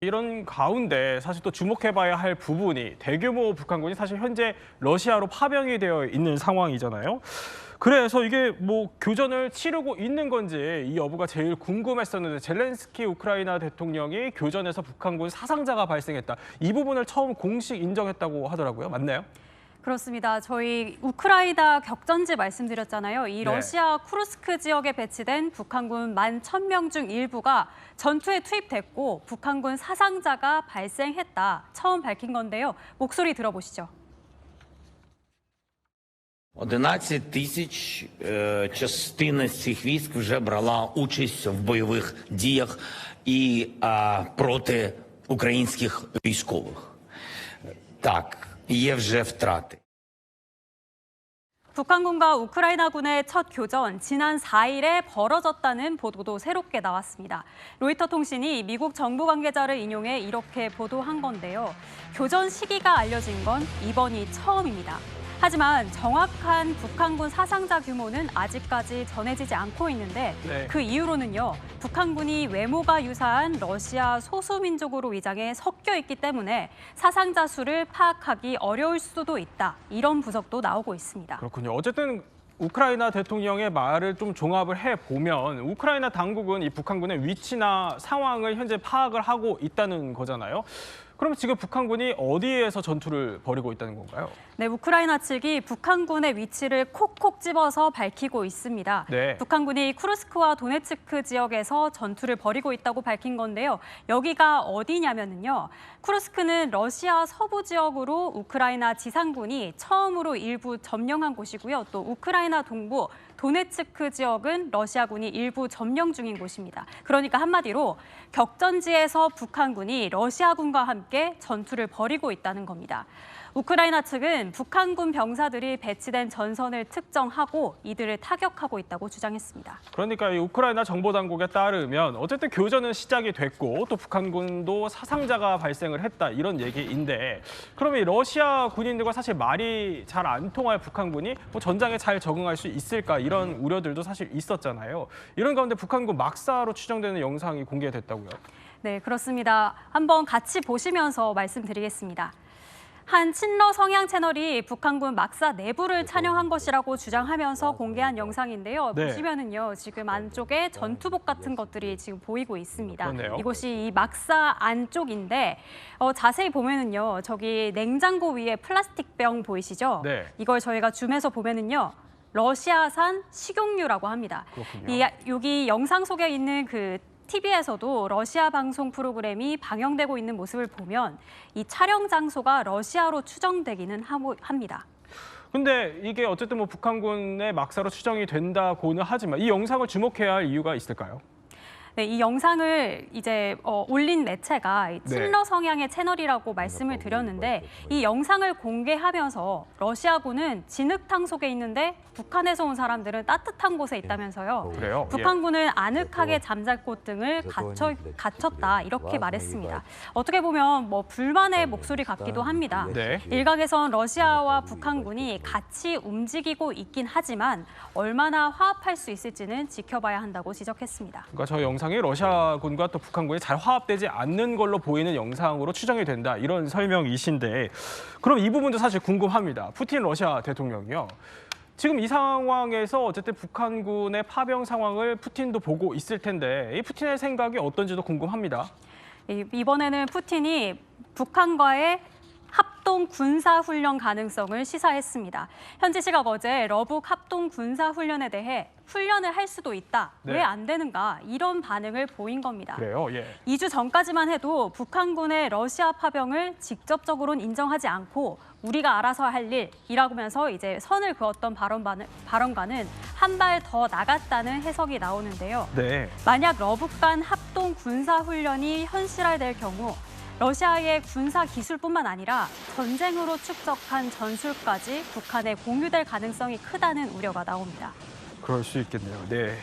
이런 가운데 사실 또 주목해봐야 할 부분이 대규모 북한군이 사실 현재 러시아로 파병이 되어 있는 상황이잖아요. 그래서 이게 뭐 교전을 치르고 있는 건지 이 여부가 제일 궁금했었는데 젤렌스키 우크라이나 대통령이 교전에서 북한군 사상자가 발생했다. 이 부분을 처음 공식 인정했다고 하더라고요. 맞나요? 그렇습니다. 저희 우크라이나 격전지 말씀드렸잖아요. 이 네. 러시아 쿠르스크 지역에 배치된 북한군 10,000명 중 일부가 전투에 투입됐고 북한군 사상자가 발생했다. 처음 밝힌 건데요. 목소리 들어보시죠. 11 тисяч частина з цих військ вже брала участь в бойових діях і проти українських військових. Так, є вже втрати. 북한군과 우크라이나군의 첫 교전 지난 4일에 벌어졌다는 보도도 새롭게 나왔습니다. 로이터 통신이 미국 정부 관계자를 인용해 이렇게 보도한 건데요. 교전 시기가 알려진 건 이번이 처음입니다. 하지만 정확한 북한군 사상자 규모는 아직까지 전해지지 않고 있는데 그 이유로는요. 북한군이 외모가 유사한 러시아 소수민족으로 위장해 섞여 있기 때문에 사상자 수를 파악하기 어려울 수도 있다. 이런 분석도 나오고 있습니다. 그렇군요. 어쨌든 우크라이나 대통령의 말을 좀 종합을 해보면 우크라이나 당국은 이 북한군의 위치나 상황을 현재 파악을 하고 있다는 거잖아요. 그럼 지금 북한군이 어디에서 전투를 벌이고 있다는 건가요? 네, 우크라이나 측이 북한군의 위치를 콕콕 집어서 밝히고 있습니다. 네. 북한군이 쿠르스크와 도네츠크 지역에서 전투를 벌이고 있다고 밝힌 건데요. 여기가 어디냐면요. 쿠르스크는 러시아 서부 지역으로 우크라이나 지상군이 처음으로 일부 점령한 곳이고요. 또 우크라이나 동부 도네츠크 지역은 러시아군이 일부 점령 중인 곳입니다. 그러니까 한마디로 격전지에서 북한군이 러시아군과 함께 전투를 벌이고 있다는 겁니다. 우크라이나 측은 북한군 병사들이 배치된 전선을 특정하고 이들을 타격하고 있다고 주장했습니다. 그러니까 이 우크라이나 정보당국에 따르면 어쨌든 교전은 시작이 됐고 또 북한군도 사상자가 발생을 했다 이런 얘기인데 그러면 이 러시아 군인들과 사실 말이 잘 안 통할 북한군이 뭐 전장에 잘 적응할 수 있을까 이런 우려들도 사실 있었잖아요. 이런 가운데 북한군 막사로 추정되는 영상이 공개됐다고요? 네, 그렇습니다. 한번 같이 보시면서 말씀드리겠습니다. 한 친러 성향 채널이 북한군 막사 내부를 촬영한 것이라고 주장하면서 공개한 영상인데요. 네. 보시면은요, 지금 안쪽에 전투복 같은 것들이 지금 보이고 있습니다. 그렇네요. 이곳이 이 막사 안쪽인데 자세히 보면은요, 저기 냉장고 위에 플라스틱 병 보이시죠? 네. 이걸 저희가 줌해서 보면은요. 러시아산 식용유라고 합니다. 그렇군요. 여기 영상 속에 있는 그 TV에서도 러시아 방송 프로그램이 방영되고 있는 모습을 보면 이 촬영 장소가 러시아로 추정되기는 합니다. 근데 이게 어쨌든 뭐 북한군의 막사로 추정이 된다고는 하지만 이 영상을 주목해야 할 이유가 있을까요? 네, 이 영상을 이제 올린 매체가 친러 성향의 채널이라고 말씀을 드렸는데 이 영상을 공개하면서 러시아군은 진흙탕 속에 있는데 북한에서 온 사람들은 따뜻한 곳에 있다면서요. 그래요? 북한군은 아늑하게 잠잘 곳 등을 갖췄다 이렇게 말했습니다. 어떻게 보면 뭐 불만의 목소리 같기도 합니다. 네. 일각에선 러시아와 북한군이 같이 움직이고 있긴 하지만 얼마나 화합할 수 있을지는 지켜봐야 한다고 지적했습니다. 그러니까 저 영상이 러시아군과 또 북한군이 잘 화합되지 않는 걸로 보이는 영상으로 추정이 된다. 이런 설명이신데 그럼 이 부분도 사실 궁금합니다. 푸틴 러시아 대통령이요. 지금 이 상황에서 어쨌든 북한군의 파병 상황을 푸틴도 보고 있을 텐데 이 푸틴의 생각이 어떤지도 궁금합니다. 이번에는 푸틴이 북한과의 합동 군사훈련 가능성을 시사했습니다. 현지 시각 어제 러북 합동 군사훈련에 대해 훈련을 할 수도 있다. 네. 왜 안 되는가? 이런 반응을 보인 겁니다. 그래요? 예. 2주 전까지만 해도 북한군의 러시아 파병을 직접적으로는 인정하지 않고 우리가 알아서 할 일이라면서 이제 선을 그었던 발언과는 한 발 더 나갔다는 해석이 나오는데요. 네. 만약 러북 간 합동 군사훈련이 현실화될 경우 러시아의 군사 기술뿐만 아니라 전쟁으로 축적한 전술까지 북한에 공유될 가능성이 크다는 우려가 나옵니다. 그럴 수 있겠네요. 네.